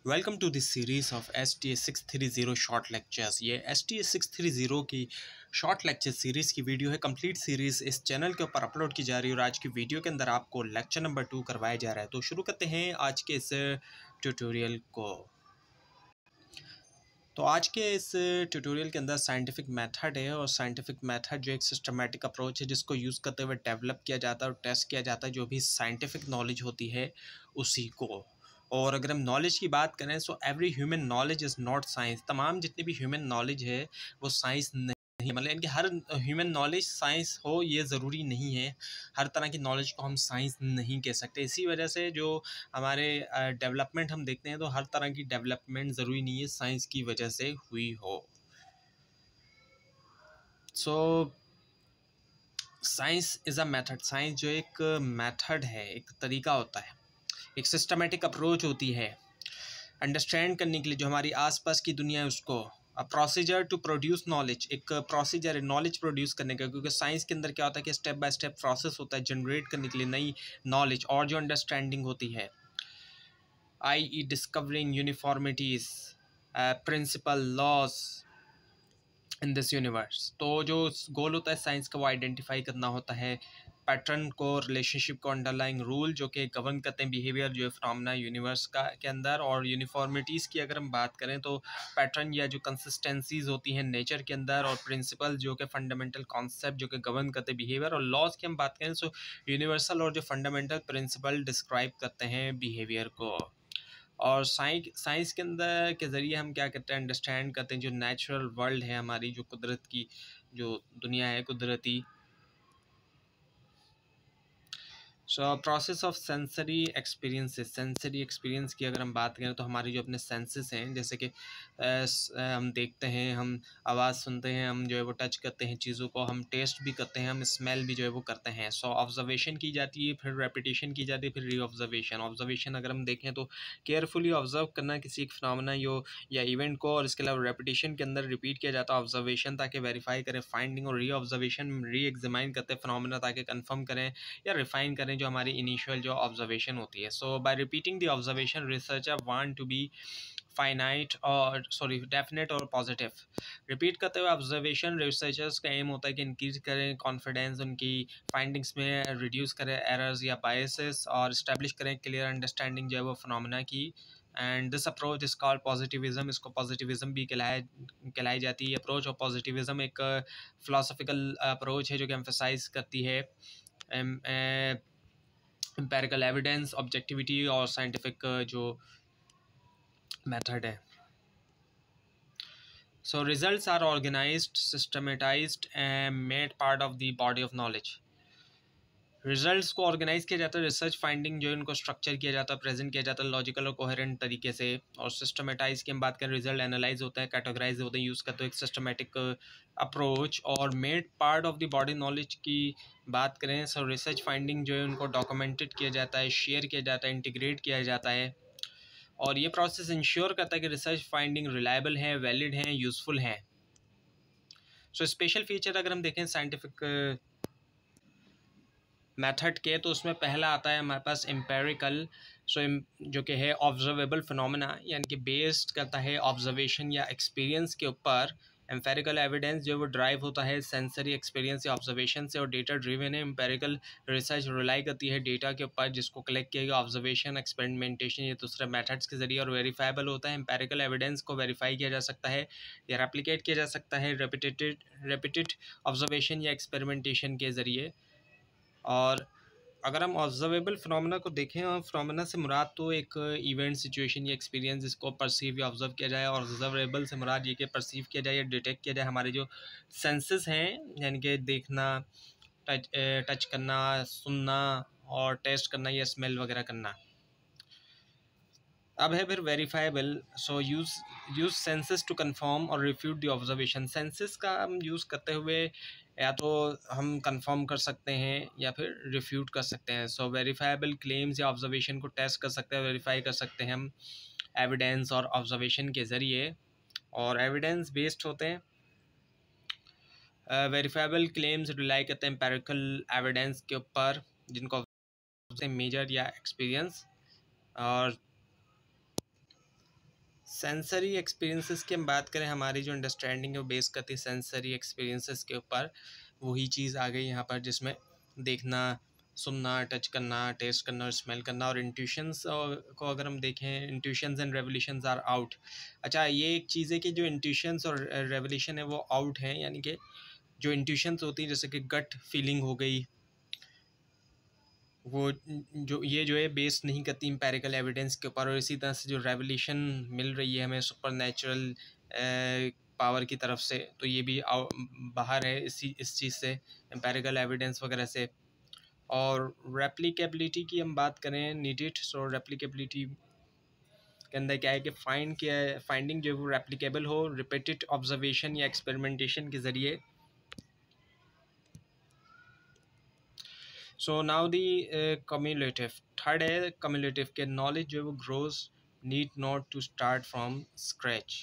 Welcome to this series of STA630 short lectures. ये STA630 की short lecture series की video है। Complete series इस चैनल के ऊपर अपलोड की जा रही है और आज की वीडियो के अंदर आपको लेक्चर नंबर 2 करवाया जा रहा है। तो शुरू करते हैं आज के इस ट्यूटोरियल को। तो आज के इस ट्यूटोरियल के अंदर साइंटिफिक मेथड है और साइंटिफिक मेथड जो एक सिस्टमेटिक अप्रोच है जिसको यूज़ करते हुए डेवलप किया जाता है और टेस्ट किया जाता है जो भी साइंटिफिक नॉलेज होती है उसी को। और अगर हम नॉलेज की बात करें so every human knowledge is not science. तमाम जितनी भी ह्यूमन नॉलेज है वो साइंस नहीं, मतलब इनकी हर ह्यूमन नॉलेज साइंस हो ये ज़रूरी नहीं है। हर तरह की नॉलेज को हम साइंस नहीं कह सकते। इसी वजह से जो हमारे डेवलपमेंट हम देखते हैं तो हर तरह की डेवलपमेंट ज़रूरी नहीं है साइंस की वजह से हुई हो। So science is a method. Science जो एक मेथड है, एक तरीका होता है, एक सिस्टमेटिक अप्रोच होती है अंडरस्टैंड करने के लिए जो हमारी आसपास की दुनिया है उसको। प्रोसीजर टू प्रोड्यूस नॉलेज, एक प्रोसीजर है नॉलेज प्रोड्यूस करने का, क्योंकि साइंस के अंदर क्या होता है कि स्टेप बाय स्टेप प्रोसेस होता है जनरेट करने के लिए नई नॉलेज और जो अंडरस्टैंडिंग होती है, i.e. Discovering uniformities, principal laws in this universe. तो जो गोल होता है साइंस का वो आइडेंटिफाई करना होता है पैटर्न को, रिलेशनशिप को, अंडरलाइंग रूल जो कि गवर्न करते हैं बिहेवियर जो है फिनोमेना यूनिवर्स का के अंदर। और यूनिफॉर्मिटीज़ की अगर हम बात करें तो पैटर्न या जो कंसिस्टेंसीज होती हैं नेचर के अंदर, और प्रिंसिपल जो कि फंडामेंटल कॉन्सेप्ट जो कि गवर्न करते हैं बिहेवियर। और लॉज की हम बात करें सो यूनिवर्सल और जो फंडामेंटल प्रिंसिपल डिस्क्राइब करते हैं बिहेवियर को। और साइंस के अंदर के ज़रिए हम क्या करते हैं, अंडरस्टैंड करते हैं जो नेचुरल वर्ल्ड है, हमारी जो कुदरत की जो दुनिया है कुदरती। So process of sensory experiences. Sensory experience की अगर हम बात करें तो हमारे जो अपने सेंसेस हैं, जैसे कि हम देखते हैं, हम आवाज़ सुनते हैं, हम जो है वो टच करते हैं चीज़ों को, हम टेस्ट भी करते हैं, हम स्मेल भी जो है वो करते हैं। सो ऑब्जर्वेशन की जाती है, फिर रेपिटेशन की जाती है, फिर री ऑब्जर्वेशन। ऑब्जर्वेशन अगर हम देखें तो केयरफुली ऑब्जर्व करना किसी एक फिनोमेना या इवेंट को, और इसके अलावा रेपिटेशन के अंदर रिपीट किया जाता है ऑब्जर्वेशन ताकि वेरीफाई करें फाइंडिंग, और री ऑब्जर्वेशन री एग्जामाइन करते हैं फिनोमेना ताकि कन्फर्म करें या रिफाइन करें जो हमारी इनिशियल जो ऑब्जर्वेशन होती है। So by repeating the observation researcher want to be finite और डेफिनेट और पॉजिटिव। रिपीट करते हुए ऑब्जर्वेशन रिसर्चर्स का एम होता है कि इंक्रीज करें कॉन्फिडेंस, उनकी फाइंडिंग्स में रिड्यूस करें एरर्स या बायसेस, और इस्टेब्लिश करें क्लियर अंडरस्टैंडिंग जो है वो फिनोमेना की। And this approach is called positivism. इसको पॉजिटिविज्म भी कहलाई जाती है। अप्रोच और पॉजिटिविज्म एक फिलोसफिकल अप्रोच है जो कि एम्फेसाइज करती है एम्पेरिकल एविडेंस, ऑब्जेक्टिविटी और साइंटिफिक जो मेथड है। So results are organised, systematised and made part of the body of knowledge. Results को ऑर्गेनाइज किया जाता है, रिसर्च फाइंडिंग जो है उनको स्ट्रक्चर किया जाता है, प्रेजेंट किया जाता है लॉजिकल और कोहेरेंट तरीके से। और सिस्टमेटाइज की हम बात करें, रिजल्ट एनालाइज होता है, कैटेगराइज होते हैं, यूज़ करते हैं एक सिस्टमेटिक अप्रोच। और made part of the body knowledge की बात करें सो रिसर्च फाइंडिंग जो है उनको डॉक्यूमेंटेड किया जाता है, शेयर किया जाता है, इंटीग्रेट किया जाता है। और ये प्रोसेस इंश्योर करता है कि रिसर्च फाइंडिंग रिलायबल हैं, वैलिड हैं, यूज़फुल हैं। सो स्पेशल फीचर अगर हम देखें साइंटिफिक मेथड के, तो उसमें पहला आता है हमारे पास एम्पेरिकल। सो जो कि है ऑब्जर्वेबल फिनोमेना, यानी कि बेस्ड करता है ऑब्जर्वेशन या एक्सपीरियंस के ऊपर। एम्पेरिकल एविडेंस जो वो ड्राइव होता है सेंसरी एक्सपीरियंस या ऑब्जर्वेशन से, और डेटा ड्रिवन है। एम्पेरिकल रिसर्च रिलाई करती है डेटा के ऊपर जिसको कलेक्ट किया गया ऑब्जर्वेशन, एक्सपेरिमेंटेशन या दूसरे मेथड्स के जरिए, और वेरीफाइबल होता है। एम्पेरिकल एविडेंस को वेरीफाई किया जा सकता है या रेप्लिकेट किया जा सकता है रेपिटेड ऑब्जर्वेशन या एक्सपेरिमेंटेशन के ज़रिए। और अगर हम ऑब्जर्वेबल फिनोमेना को देखें, और फिनोमेना से मुराद तो एक इवेंट, सिचुएशन या एक्सपीरियंस जिसको परसीव या ऑब्जर्व किया जाए, और ऑब्जर्वेबल से मुराद ये कि परसीव किया जाए या डिटेक्ट किया जाए हमारे जो सेंसेस हैं, यानी कि देखना, टच करना, सुनना और टेस्ट करना या स्मेल वगैरह करना। अब है फिर verifiable. So use senses to confirm और रिफ्यूट द ऑब्जर्वेशन। सेंसेस का हम यूज़ करते हुए या तो हम कंफर्म कर सकते हैं या फिर रिफ्यूट कर सकते हैं। सो वेरीफाइबल क्लेम्स या ऑब्जर्वेशन को टेस्ट कर सकते हैं, वेरीफाई कर सकते हैं हम एविडेंस और ऑब्जर्वेशन के ज़रिए, और एविडेंस बेस्ड होते हैं। वेरीफाइबल क्लेम्स रिलाई करते हैं एम्पेरिकल एविडेंस के ऊपर जिनको मेजर या एक्सपीरियंस। और सेंसरी एक्सपीरियंसेस की हम बात करें, हमारी जो अंडरस्टैंडिंग है वो बेस करती है सेंसरी एक्सपीरियंसेस के ऊपर। वही चीज़ आ गई यहाँ पर जिसमें देखना, सुनना, टच करना, टेस्ट करना और स्मेल करना। और इंट्यूशंस को अगर हम देखें, intuitions and revolutions are out. अच्छा, ये एक चीज़ है कि जो इंट्यूशंस और रेवोल्यूशन है वो आउट हैं, यानी कि जो इंट्यूशंस होती हैं जैसे कि गट फीलिंग हो गई, वो जो ये जो है बेस नहीं करती एम्पेरिकल एविडेंस के ऊपर। और इसी तरह से जो रेवोल्यूशन मिल रही है हमें सुपर नेचुरल पावर की तरफ से, तो ये भी बाहर है इस चीज़ से, एम्पेरिकल एविडेंस वगैरह से। और रेप्लिकेबिलिटी की हम बात करें, नीडेड। सो रेप्लिकेबिलिटी के अंदर क्या है कि फाइंडिंग जो है वो रेप्लिकेबल हो रिपीटेड ऑब्जर्वेशन या एक्सपेरिमेंटेशन के ज़रिए। So now the cumulative, third है कम्युलेटिव के नॉलेज जो है वो grows need not to start from scratch.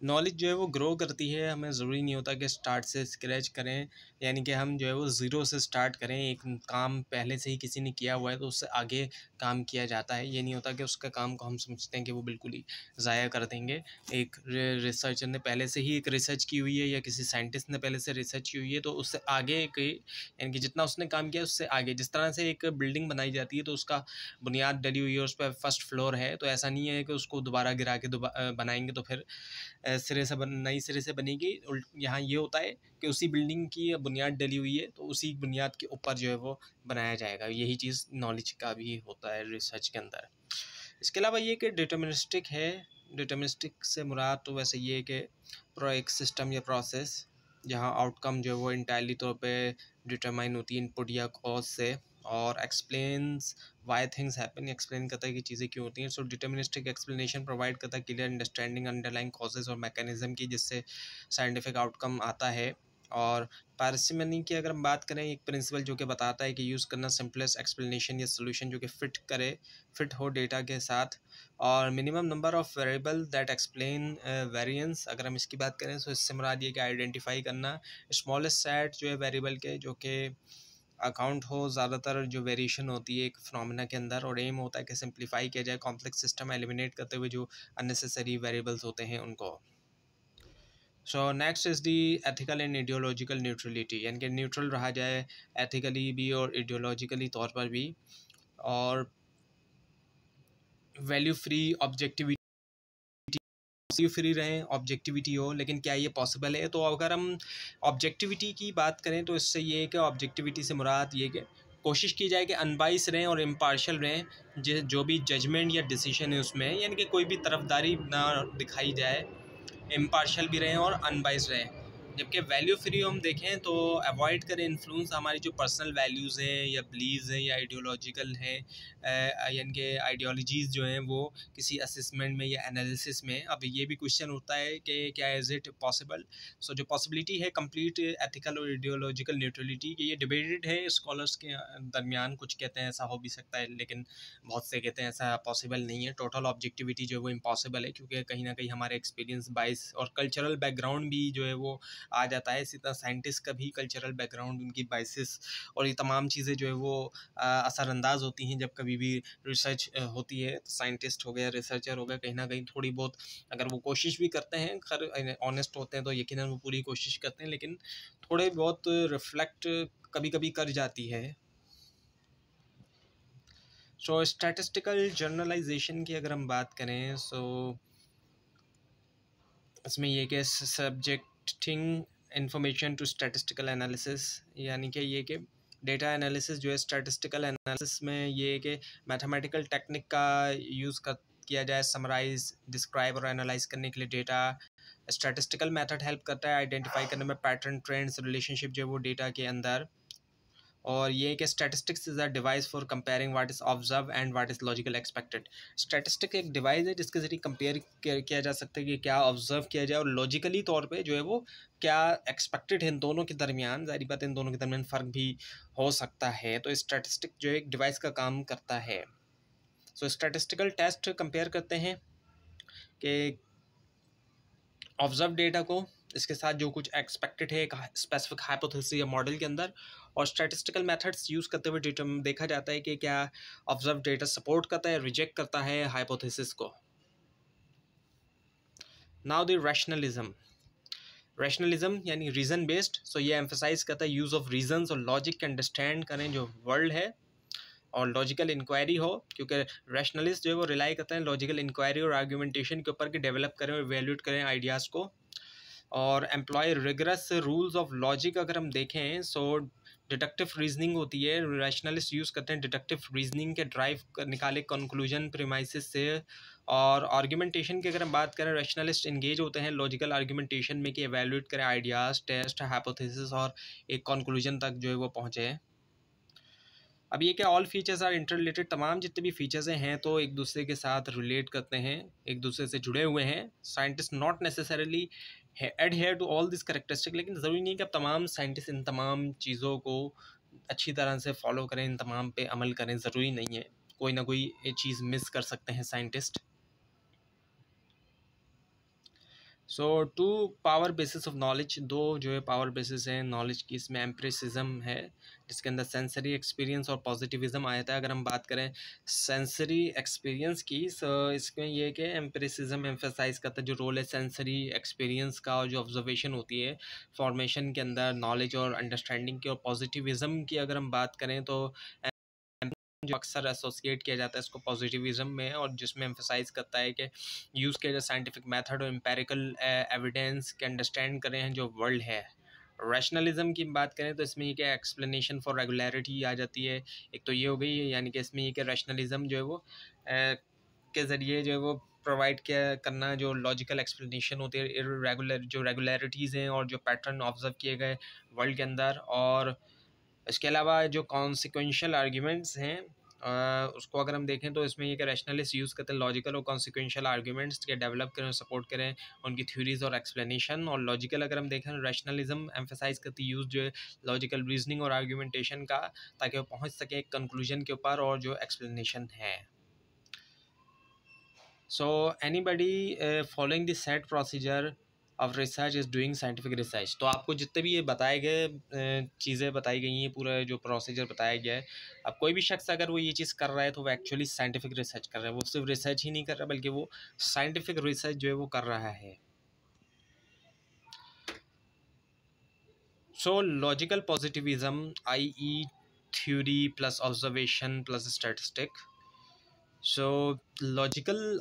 Knowledge जो है वो ग्रो करती है, हमें ज़रूरी नहीं होता कि स्टार्ट से स्क्रैच करें, यानी कि हम जो है वो ज़ीरो से स्टार्ट करें। एक काम पहले से ही किसी ने किया हुआ है तो उससे आगे काम किया जाता है। ये नहीं होता कि उसका काम को हम समझते हैं कि वो बिल्कुल ही ज़ाया कर देंगे। एक रिसर्चर ने पहले से ही एक रिसर्च की हुई है या किसी साइंटिस्ट ने पहले से रिसर्च की हुई है तो उससे आगे के, यानी कि जितना उसने काम किया उससे आगे। जिस तरह से एक बिल्डिंग बनाई जाती है तो उसका बुनियाद डली हुई है, उस पर फर्स्ट फ्लोर है, तो ऐसा नहीं है कि उसको दोबारा गिरा के बनाएंगे तो फिर नई सिरे से बनेगी। यहाँ ये होता है कि उसी बिल्डिंग की बुनियाद डली हुई है तो उसी बुनियाद के ऊपर जो है वो बनाया जाएगा। यही चीज़ नॉलेज का भी होता है रिसर्च के अंदर। इसके अलावा ये कि डिटर्मिनिस्टिक है। डिटर्मिनिस्टिक से मुराद तो वैसे ये कि एक सिस्टम या प्रोसेस जहाँ आउटकम जो है वो इंटायरली तौर पे डिटरमाइन होती है इनपुट या कॉज से, और explains why things happen, explain करता है कि चीज़ें क्यों होती हैं। सो डिटर्मिनिस्टिक एक्सप्लेनेशन प्रोवाइड करता है क्लियर अंडरस्टैंडिंग अंडरलाइंग कॉजेज और मैकेनिज्म की, जिससे साइंटिफिक आउटकम आता है। और पार्सिमनी की अगर हम बात करें, एक प्रिंसिपल जो कि बताता है कि यूज़ करना सिंपलेस्ट एक्सप्लेनेशन या सोल्यूशन जो कि फिट हो डेटा के साथ। और minimum number of variable that explain variance, अगर हम इसकी बात करें तो इससे मुराद ये कि आइडेंटिफाई करना स्मॉलेस्ट सेट जो है वेरिएबल के, जो कि अकाउंट हो ज़्यादातर जो वेरिएशन होती है एक फिनोमेना के अंदर। और एम होता है कि सिंप्लीफाई किया जाए कॉम्प्लेक्स सिस्टम एलिमिनेट करते हुए जो अननेसेसरी वेरिएबल्स होते हैं उनको। So next is the ethical and ideological neutrality, यानी कि न्यूट्रल रहा जाए एथिकली भी और आइडियोलॉजिकली तौर पर भी। और वैल्यू फ्री ऑब्जेक्टिविटी फ्री रहें, ऑब्जेक्टिविटी हो, लेकिन क्या ये पॉसिबल है? तो अगर हम ऑब्जेक्टिविटी की बात करें तो इससे ये है कि ऑब्जेक्टिविटी से मुराद ये कि कोशिश की जाए कि अनबाइस रहें और इम्पार्शल रहें जो भी जजमेंट या डिसीजन है उसमें, यानी कि कोई भी तरफदारी ना दिखाई जाए, इम्पार्शल भी रहें और अनबाइस रहें। जबकि वैल्यू फ्री हम देखें तो अवॉइड करें इन्फ्लुएंस हमारी जो पर्सनल वैल्यूज़ हैं या बिलीव्स हैं या आइडियोलॉजिकल हैं, यानी कि आइडियोलॉजीज़ जो हैं वो किसी असेसमेंट में या एनालिसिस में। अब ये भी क्वेश्चन होता है कि क्या इज़ इट पॉसिबल। सो जो पॉसिबिलिटी है कंप्लीट एथिकल और आइडियोलॉजिकल न्यूट्रलिटी की, ये डिबेटेड है स्कॉलर्स के दरमियान। कुछ कहते हैं ऐसा हो भी सकता है, लेकिन बहुत से कहते हैं ऐसा पॉसिबल नहीं है। टोटल ऑब्जेक्टिविटी जो है वो इम्पॉसिबल है, क्योंकि कहीं ना कहीं हमारे एक्सपीरियंस बाइस और कल्चरल बैकग्राउंड भी जो है वो आ जाता है। इसी तरह साइंटिस्ट का भी कल्चरल बैकग्राउंड, उनकी बाइसेस और ये तमाम चीज़ें जो है वो असरअंदाज होती हैं जब कभी भी रिसर्च होती है। तो साइंटिस्ट हो गया, रिसर्चर हो गया, कहीं ना कहीं थोड़ी बहुत अगर वो कोशिश भी करते हैं, खैर ऑनेस्ट होते हैं तो यकीनन वो पूरी कोशिश करते हैं, लेकिन थोड़े बहुत रिफ्लेक्ट कभी कभी कर जाती है। सो स्टैटिस्टिकल जर्नलाइजेशन की अगर हम बात करें, सो इसमें ये कि subjecting information to statistical analysis, यानी कि ये कि डेटा एनालिसिस जो है स्टैटिस्टिकल एनालिसिस में ये कि मैथमेटिकल टेक्निक का यूज़ किया जाए समराइज, डिस्क्राइब और एनालाइज करने के लिए डेटा। स्टैटिस्टिकल मेथड हेल्प करता है आइडेंटिफाई करने में पैटर्न, ट्रेंड्स, रिलेशनशिप जो है वो डेटा के अंदर। और ये कि statistics is a device for comparing what is observe and what is logical expected. Statistic एक डिवाइस है जिसके ज़रिए कंपेयर किया जा सकता है कि क्या ऑब्जर्व किया जाए और लॉजिकली तौर पे जो है वो क्या एक्सपेक्टेड है इन दोनों के दरमियान। ज़ाहिर बात है इन दोनों के दरमियान फ़र्क भी हो सकता है, तो स्टैटिस्टिक जो है एक डिवाइस का काम करता है। सो स्टैटिस्टिकल टेस्ट कंपेयर करते हैं कि ऑब्जर्व डेटा को इसके साथ जो कुछ एक्सपेक्टेड है एक स्पेसिफिक हाइपोथेसिस या मॉडल के अंदर, और स्टैटिस्टिकल मेथड्स यूज़ करते हुए डेटा देखा जाता है कि क्या ऑब्जर्व डेटा सपोर्ट करता है, रिजेक्ट करता है हाइपोथेसिस को। नाउ द रैशनलिज्म यानी रीज़न बेस्ड। सो ये एम्फोसाइज करता है यूज़ ऑफ रीजंस और लॉजिक के अंडरस्टैंड करें जो वर्ल्ड है, और लॉजिकल इंक्वायरी हो, क्योंकि रैशनलिस्ट जो है वो रिलाई करते हैं लॉजिकल इंक्वायरी और आर्गूमेंटेशन के ऊपर कि डेवलप करें और वैल्यूट करें आइडियाज़ को। और employ rigorous rules of logic अगर हम देखें, सो डिडक्टिव रीजनिंग होती है, रैशनलिस्ट यूज़ करते हैं डिडक्टिव रीजनिंग के ड्राइव निकाले कंक्लूजन प्रीमाइसिस से। और आर्गुमेंटेशन की अगर हम बात करें, रैशनलिस्ट इंगेज होते हैं लॉजिकल आर्गुमेंटेशन में कि एवेल्यूएट करें आइडियाज़, टेस्ट, हाइपोथेसिस और एक कंक्लूजन तक जो है वो पहुँचे। अब ये क्या all features are interrelated, तमाम जितने भी फीचर्स हैं तो एक दूसरे के साथ रिलेट करते हैं, एक दूसरे से जुड़े हुए हैं। Scientist not necessarily adhere to all this characteristic, लेकिन ज़रूरी नहीं कि अब तमाम साइंटिस्ट इन तमाम चीज़ों को अच्छी तरह से फॉलो करें, इन तमाम पे अमल करें, ज़रूरी नहीं है, कोई ना कोई चीज़ मिस कर सकते हैं scientist. So to power basis of knowledge, दो जो है पावर बेसिस हैं नॉलेज की, इसमें एम्प्रिसिज्म है जिसके अंदर सेंसरी एक्सपीरियंस और पॉजिटिविज्म आया था। अगर हम बात करें सेंसरी एक्सपीरियंस की, सो इसमें यह है कि एम्प्रिसिज्म एम्फेसाइज करता है जो रोल है सेंसरी एक्सपीरियंस का और जो ऑब्जर्वेशन होती है फॉर्मेशन के अंदर नॉलेज और अंडरस्टैंडिंग की। और पॉजिटिविज्म की अगर हम बात करें तो जो अक्सर एसोसिएट किया जाता है इसको पॉजिटिविज्म में, और जिसमें एम्फोसाइज करता है कि यूज़ किया जाए साइंटिफिक मेथड और एम्पेरिकल एविडेंस के अंडरस्टैंड करें हैं जो वर्ल्ड है। रैशनलिज्म की बात करें तो इसमें ये क्या एक्सप्लेनेशन फॉर रेगुलरिटी आ जाती है, एक तो ये हो गई, यानी कि इसमें ये कि रैशनलिज्म जो है वो के ज़रिए जो है वो प्रोवाइड किया करना जो लॉजिकल एक्सप्लेनेशन होती है इरेगुलर जो रेगुलरिटीज़ हैं और जो पैटर्न ऑब्जर्व किए गए वर्ल्ड के अंदर। और इसके अलावा जो कॉन्सिक्वेंशियल आर्ग्यूमेंट्स हैं उसको अगर हम देखें तो इसमें ये कि रैशनलिस्ट यूज़ करते हैं लॉजिकल और कॉन्सिक्वेंशियल आर्ग्यूमेंट्स के डेवलप करें, सपोर्ट करें उनकी थ्योरीज और एक्सप्लेनेशन। और लॉजिकल अगर हम देखें, रैशनलिज्म एम्फेसाइज करती है यूज़ जो है लॉजिकल रीजनिंग और आर्ग्यूमेंटेशन का, ताकि वो पहुँच सके एक कंक्लूजन के ऊपर और जो एक्सप्लेनेशन है। So anybody following the set procedure of research is doing scientific research. तो आपको जितने भी ये बताए गए चीज़ें बताई गई हैं, पूरा जो प्रोसीजर बताया गया है, अब कोई भी शख्स अगर वो ये चीज़ कर रहा है तो वो एक्चुअली साइंटिफिक रिसर्च कर रहा है। वो सिर्फ रिसर्च ही नहीं कर रहा बल्कि वो साइंटिफिक रिसर्च जो है वो कर रहा है। सो logical positivism i.e. Theory plus observation plus statistic. सो लॉजिकल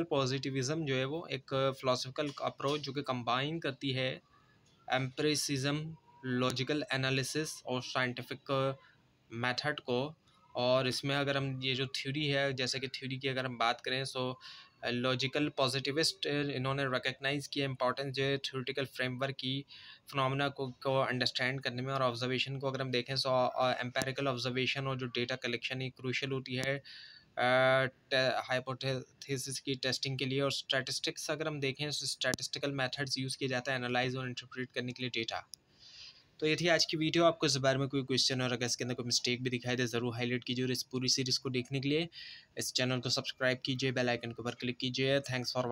पॉजिटिविज्म जो है वो एक फिलोसफिकल अप्रोच जो कि कंबाइन करती है एम्पिरिसिज्म, लॉजिकल एनालिसिस और साइंटिफिक मेथड को। और इसमें अगर हम ये जो थ्योरी है, जैसे कि थ्योरी की अगर हम बात करें, सो लॉजिकल पॉजिटिविस्ट इन्होंने रिकग्नाइज़ किया इंपॉर्टेंस जो है थ्योरेटिकल फ्रेमवर्क की फिनोमेना को अंडरस्टैंड करने में। और ऑब्जर्वेशन को अगर हम देखें, सो एम्पेरिकल ऑब्जर्वेशन और जो डेटा कलेक्शन एक क्रूशल होती है हाइपोथेसिस की टेस्टिंग के लिए। और स्टैटिस्टिक्स अगर हम देखें, स्टैटिस्टिकल मेथड्स यूज़ किए जाते हैं एनालाइज और इंटरप्रेट करने के लिए डेटा। तो ये थी आज की वीडियो। आपको इस बारे में कोई क्वेश्चन और अगर इसके अंदर कोई मिस्टेक भी दिखाई दे ज़रूर हाईलाइट कीजिए। और इस पूरी सीरीज़ को देखने के लिए इस चैनल को सब्सक्राइब कीजिए, बेल आइकन के ऊपर क्लिक कीजिए। Thanks for